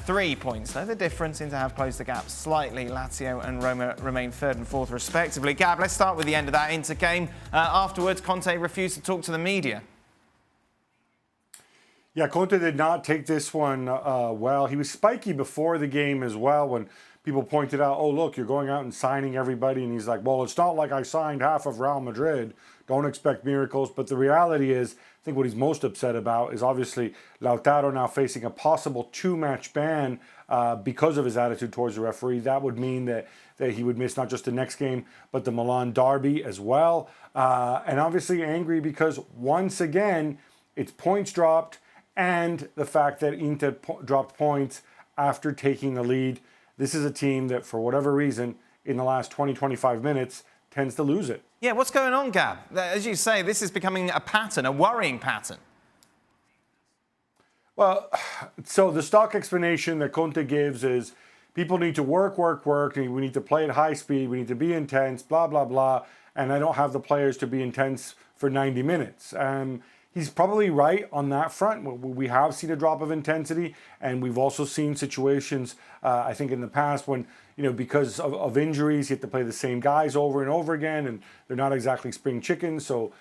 3 points. Though the difference seems to have closed the gap slightly. Lazio and Roma remain third and fourth respectively. Gab, let's start with the end of that Inter game. Afterwards, Conte refused to talk to the media. Yeah, Conte did not take this one well. He was spiky before the game as well when people pointed out, oh, look, you're going out and signing everybody. And he's like, well, it's not like I signed half of Real Madrid. Don't expect miracles. But the reality is, I think what he's most upset about is obviously Lautaro now facing a possible 2-match ban because of his attitude towards the referee. That would mean that he would miss not just the next game, but the Milan derby as well. And obviously angry because once again, it's points dropped and the fact that Inter dropped points after taking the lead. This is a team that, for whatever reason, in the last 20-25 minutes, tends to lose it. Yeah, what's going on, Gab? As you say, this is becoming a pattern, a worrying pattern. Well, so the stock explanation that Conte gives is people need to work, we need to play at high speed, we need to be intense, blah, blah, blah, and I don't have the players to be intense for 90 minutes. He's probably right on that front. We have seen a drop of intensity, and we've also seen situations, I think, in the past when, because of injuries, you have to play the same guys over and over again, and they're not exactly spring chickens, so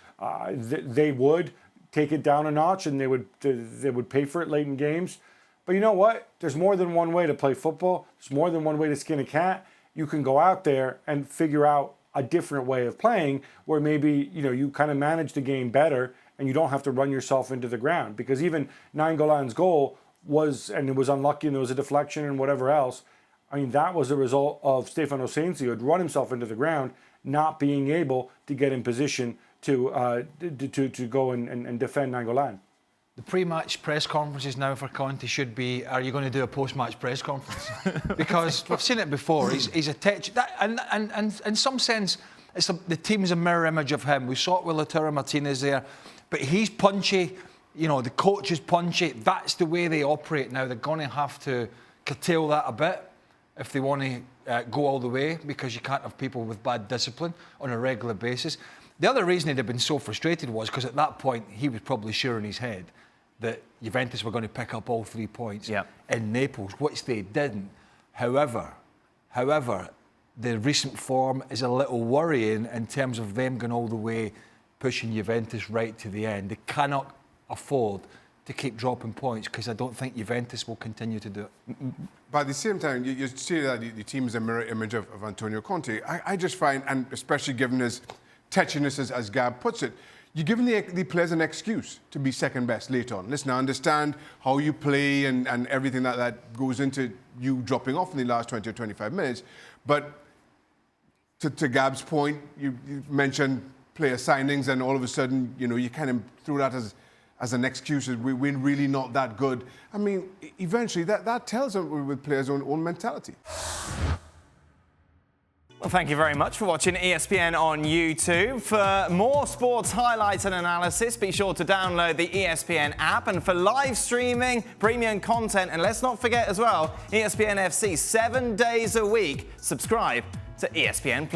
they would take it down a notch, and they would pay for it late in games. But you know what? There's more than one way to play football. There's more than one way to skin a cat. You can go out there and figure out a different way of playing where maybe, you kind of manage the game better and you don't have to run yourself into the ground. Because even Nainggolan's goal it was unlucky and there was a deflection and whatever else. I mean, that was a result of Stefano Sensi, who had run himself into the ground, not being able to get in position to go and defend Nainggolan. The pre-match press conferences now for Conte should be, are you going to do a post-match press conference? Because we've seen it before. He's a and in some sense, the team's a mirror image of him. We saw it with Lautaro Martinez there. But he's punchy, the coach is punchy. That's the way they operate now. They're going to have to curtail that a bit if they want to go all the way, because you can't have people with bad discipline on a regular basis. The other reason he'd have been so frustrated was because at that point he was probably sure in his head that Juventus were going to pick up all 3 points in Naples, which they didn't. However, the recent form is a little worrying in terms of them going all the way, pushing Juventus right to the end. They cannot afford to keep dropping points because I don't think Juventus will continue to do it. But at the same time, you see that the team is a mirror image of Antonio Conte. I just find, and especially given his tetchiness, as Gab puts it, you're giving the players an excuse to be second best later on. Listen, I understand how you play and everything that goes into you dropping off in the last 20 or 25 minutes, but to Gab's point, you mentioned player signings, and all of a sudden, you kind of threw that as an excuse. We're really not that good. I mean, eventually, that tells them with players' own mentality. Well, thank you very much for watching ESPN on YouTube. For more sports highlights and analysis, be sure to download the ESPN app. And for live streaming, premium content, and let's not forget as well, ESPN FC 7 days a week. Subscribe to ESPN+.